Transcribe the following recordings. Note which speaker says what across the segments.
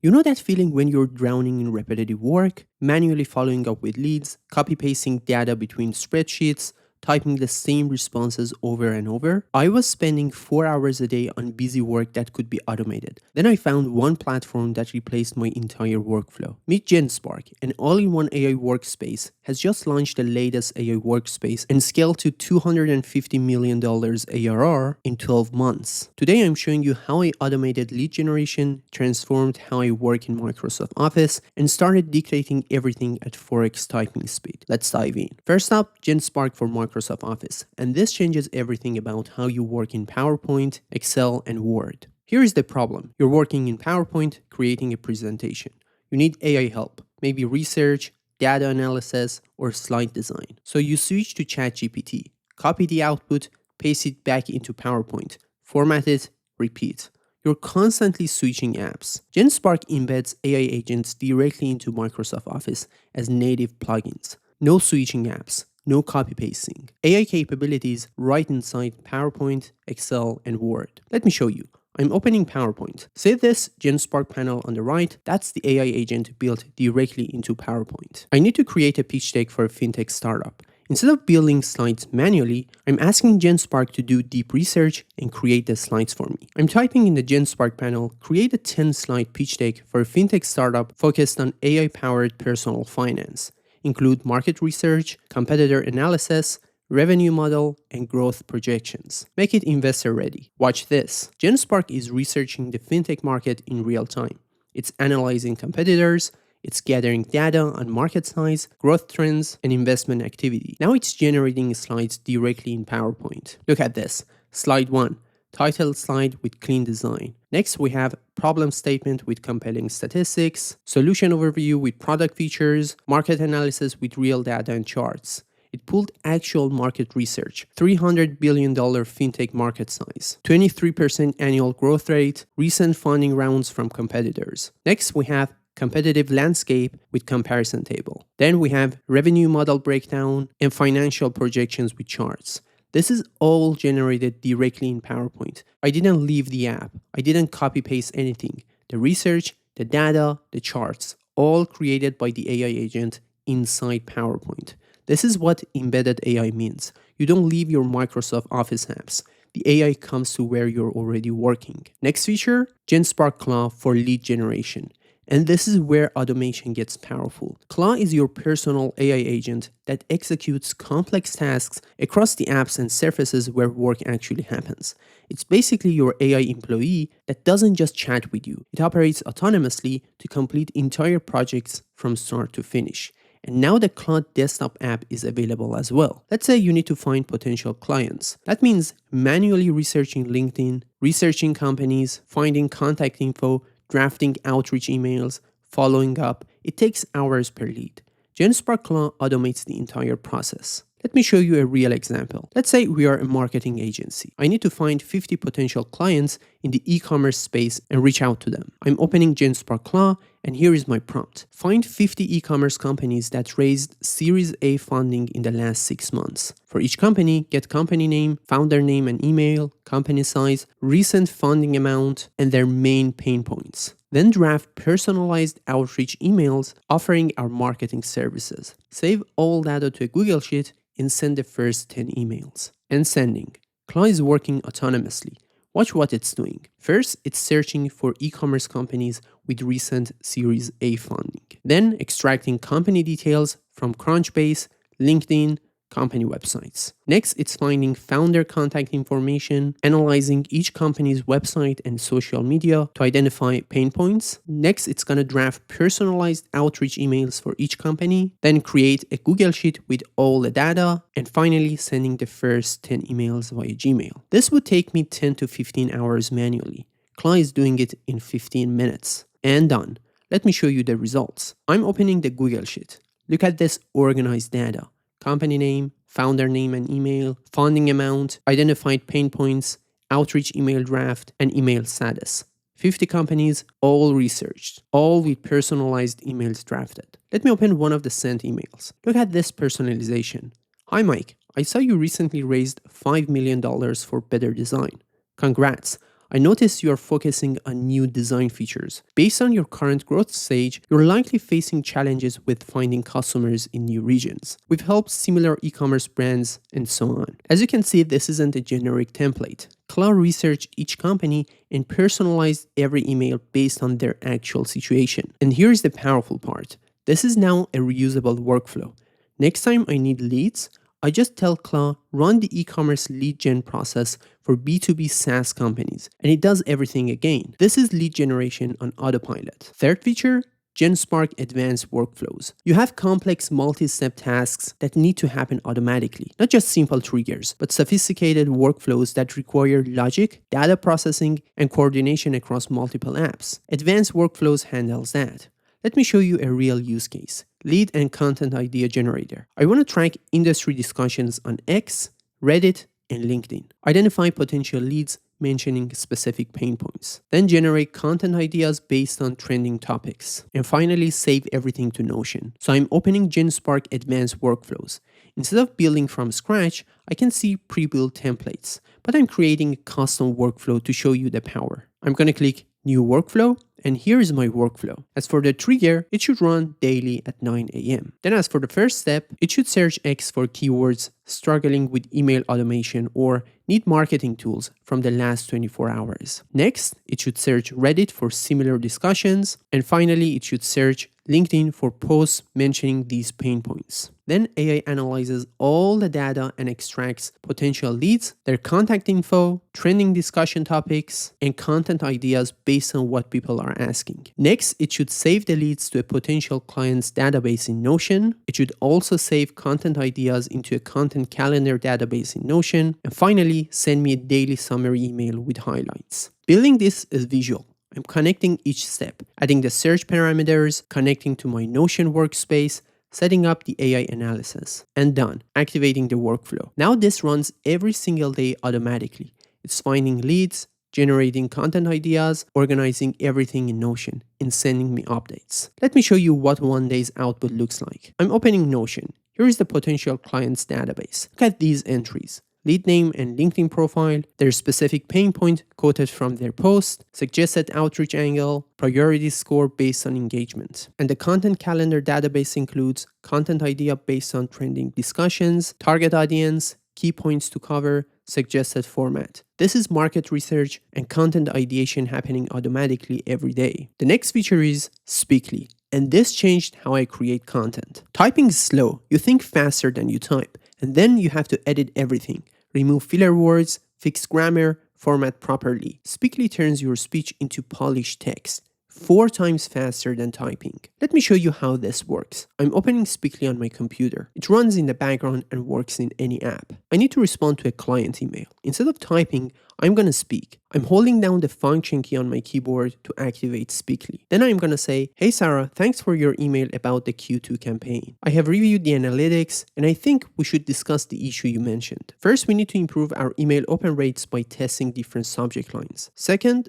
Speaker 1: You know that feeling when you're drowning in repetitive work, manually following up with leads, copy pasting data between spreadsheets, typing the same responses over and over? I was spending 4 hours a day on busy work that could be automated. Then I found one platform that replaced my entire workflow. Meet Genspark, an all-in-one AI workspace, has just launched the latest AI workspace and scaled to $250 million ARR in 12 months. Today I'm showing you how I automated lead generation, transformed how I work in Microsoft Office, and started dictating everything at 4x typing speed. Let's dive in. First up, Genspark for Microsoft Office, and this changes everything about how you work in PowerPoint, Excel, and Word. Here is the problem. You're working in PowerPoint, creating a presentation. You need AI help, maybe research, data analysis, or slide design. So you switch to ChatGPT, copy the output, paste it back into PowerPoint, format it, repeat. You're constantly switching apps. Genspark embeds AI agents directly into Microsoft Office as native plugins. No switching apps, no copy pasting. AI capabilities right inside PowerPoint, Excel, and Word. Let me show you. I'm opening PowerPoint. See this Genspark panel on the right? That's the AI agent built directly into PowerPoint. I need to create a pitch deck for a fintech startup. Instead of building slides manually, I'm asking Genspark to do deep research and create the slides for me. I'm typing in the Genspark panel, create a 10-slide pitch deck for a fintech startup focused on AI-powered personal finance. Include market research, competitor analysis, revenue model, and growth projections. Make it investor ready. Watch this. Genspark is researching the fintech market in real time. It's analyzing competitors, it's gathering data on market size, growth trends, and investment activity. Now it's generating slides directly in PowerPoint. Look at this. Slide 1. Title slide with clean design. Next, we have problem statement with compelling statistics, solution overview with product features, market analysis with real data and charts. It pulled actual market research, $300 billion fintech market size, 23% annual growth rate, recent funding rounds from competitors. Next, we have competitive landscape with comparison table. Then we have revenue model breakdown and financial projections with charts. This is all generated directly in PowerPoint. I didn't leave the app. I didn't copy paste anything. The research, the data, the charts, all created by the AI agent inside PowerPoint. This is what embedded AI means. You don't leave your Microsoft Office apps. The AI comes to where you're already working. Next feature, Genspark Claw for lead generation. And this is where automation gets powerful. Claw is your personal AI agent that executes complex tasks across the apps and surfaces where work actually happens. It's basically your AI employee that doesn't just chat with you. It operates autonomously to complete entire projects from start to finish. And now the Claw desktop app is available as well. Let's say you need to find potential clients. That means manually researching LinkedIn, researching companies, finding contact info, drafting outreach emails, following up. It takes hours per lead. Genspark Claw automates the entire process. Let me show you a real example. Let's say we are a marketing agency. I need to find 50 potential clients in the e-commerce space and reach out to them. I'm opening Genspark Claw, and here is my prompt. Find 50 e-commerce companies that raised Series A funding in the last 6 months. For each company, get company name, founder name and email, company size, recent funding amount, and their main pain points. Then draft personalized outreach emails offering our marketing services. Save all data to a Google Sheet and send the first 10 emails. And sending. Claw is working autonomously. Watch what it's doing. First, it's searching for e-commerce companies with recent Series A funding. Then, extracting company details from Crunchbase, LinkedIn, company websites. Next, it's finding founder contact information, analyzing each company's website and social media to identify pain points. Next, it's going to draft personalized outreach emails for each company, then create a Google Sheet with all the data, and finally sending the first 10 emails via Gmail. This would take me 10 to 15 hours manually. Claw is doing it in 15 minutes. And done. Let me show you the results. I'm opening the Google Sheet. Look at this organized data. Company name, founder name and email, funding amount, identified pain points, outreach email draft, and email status. 50 companies, all researched, all with personalized emails drafted. Let me open one of the sent emails. Look at this personalization. Hi Mike, I saw you recently raised $5 million for better design. Congrats. I noticed you are focusing on new design features. Based on your current growth stage, you're likely facing challenges with finding customers in new regions. We've helped similar e-commerce brands and so on. As you can see, this isn't a generic template. Claw researched each company and personalized every email based on their actual situation. And here's the powerful part. This is now a reusable workflow. Next time I need leads, I just tell Claw, run the e-commerce lead gen process for B2B SaaS companies, and it does everything again. This is lead generation on autopilot. Third feature, Genspark Advanced Workflows. You have complex multi-step tasks that need to happen automatically, not just simple triggers, but sophisticated workflows that require logic, data processing, and coordination across multiple apps. Advanced Workflows handles that. Let me show you a real use case. Lead and content idea generator. I want to track industry discussions on X, Reddit, and LinkedIn. Identify potential leads mentioning specific pain points. Then generate content ideas based on trending topics. And finally, save everything to Notion. So I'm opening Genspark Advanced Workflows. Instead of building from scratch, I can see pre-built templates, but I'm creating a custom workflow to show you the power. I'm going to click New Workflow, and here is my workflow. As for the trigger, it should run daily at 9 a.m. Then as for the first step, it should search X for keywords struggling with email automation or need marketing tools from the last 24 hours. Next, it should search Reddit for similar discussions. And finally, it should search LinkedIn for posts mentioning these pain points. Then AI analyzes all the data and extracts potential leads, their contact info, trending discussion topics, and content ideas based on what people are asking. Next, it should save the leads to a potential client's database in Notion. It should also save content ideas into a content calendar database in Notion. And finally, send me a daily summary email with highlights. Building this is visual. I'm connecting each step, adding the search parameters, connecting to my Notion workspace, setting up the AI analysis, and done, activating the workflow. Now this runs every single day automatically. It's finding leads, generating content ideas, organizing everything in Notion, and sending me updates. Let me show you what one day's output looks like. I'm opening Notion. Here is the potential client's database. Look at these entries. Lead name and LinkedIn profile, their specific pain point quoted from their post, suggested outreach angle, priority score based on engagement. And the content calendar database includes content idea based on trending discussions, target audience, key points to cover, suggested format. This is market research and content ideation happening automatically every day. The next feature is Speakly, and this changed how I create content. Typing is slow, you think faster than you type, and then you have to edit everything. Remove filler words, fix grammar, format properly. Speakly turns your speech into polished text, 4 times faster than typing. Let me show you how this works. I'm opening Speakly on my computer. It runs in the background and works in any app. I need to respond to a client email. Instead of typing, I'm gonna speak. I'm holding down the function key on my keyboard to activate Speakly. Then I'm gonna say, "Hey Sarah, thanks for your email about the Q2 campaign. I have reviewed the analytics and I think we should discuss the issue you mentioned. First, we need to improve our email open rates by testing different subject lines. Second,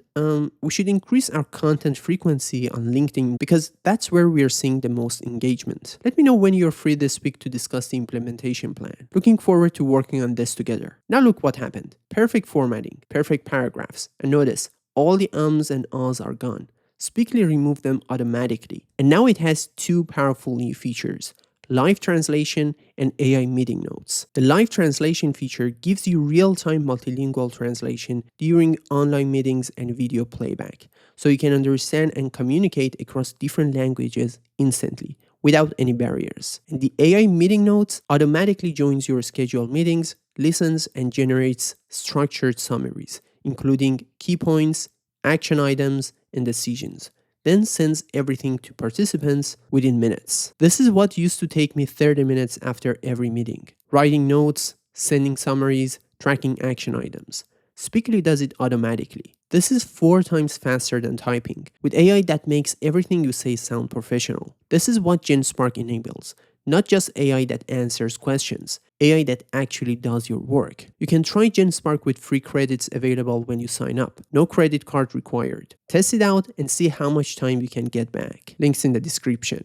Speaker 1: we should increase our content frequency on LinkedIn because that's where we are seeing the most engagement. Let me know when you're free this week to discuss the implementation plan. Looking forward to working on this together." Now look what happened. Perfect formatting, perfect paragraphs, and notice all the ums and ahs are gone. Speakly removed them automatically. And now it has 2 powerful new features: live translation and AI meeting notes. The live translation feature gives you real-time multilingual translation during online meetings and video playback, so you can understand and communicate across different languages instantly, without any barriers. And the AI meeting notes automatically joins your scheduled meetings, listens, and generates structured summaries, including key points, action items, and decisions. Then sends everything to participants within minutes. This is what used to take me 30 minutes after every meeting. Writing notes, sending summaries, tracking action items. Speakly does it automatically. This is 4 times faster than typing, with AI that makes everything you say sound professional. This is what Genspark enables. Not just AI that answers questions, AI that actually does your work. You can try Genspark with free credits available when you sign up. No credit card required. Test it out and see how much time you can get back. Links in the description.